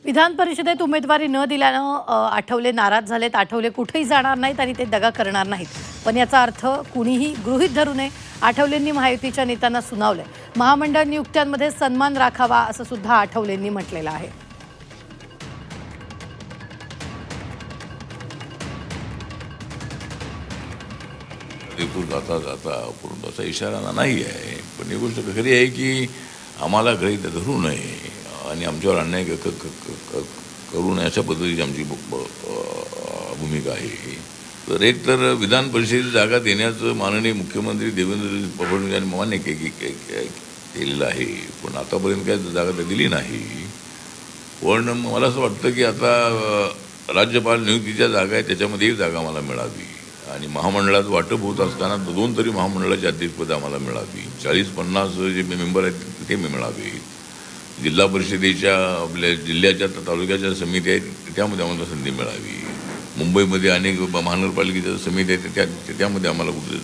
विधान परिषदेत उमेदवारी न दिल्यानं आठवले नाराज झालेत. आठवले कुठेही जाणार नाहीत आणि ते दगा करणार नाहीत. पण याचा अर्थ कुणीही गृहीत धरू नये. आठवलेंनी महायुतीच्या नेत्यांना सुनावलंय. महामंडळ नियुक्त्यांमध्ये सन्मान राखावा असं सुद्धा आठवलेंनी म्हटलेलं आहे. जाता जाता पूर्ण असा इशारा नाही आहे, पण ही गोष्ट खरी आहे की आम्हाला गृहीत धरू नये आणि आमच्यावर अन्याय करू नये अशा पद्धतीची आमची भूमिका आहे. तर एक तर विधान परिषदेची जागा देण्याचं माननीय मुख्यमंत्री देवेंद्र फडणवीस यांनी मान्य केलेलं आहे, पण आतापर्यंत काय जागा तर दिली नाही. पण मला असं वाटतं की आता राज्यपाल नियुक्तीच्या जागा आहे त्याच्यामध्ये एक जागा मला मिळावी आणि महामंडळात वाटप होत असताना 2 तरी महामंडळाची अध्यक्षपद आम्हाला मिळावी. 40-50 जे मेंबर आहेत ते मिळावे. जिल्हा परिषदेच्या आपल्या जिल्ह्याच्या तालुक्याच्या समिती आहेत त्यामध्ये आम्हाला संधी मिळावी. मुंबईमध्ये अनेक महानगरपालिकेच्या समिती आहेत त्यामध्ये आम्हाला कुठे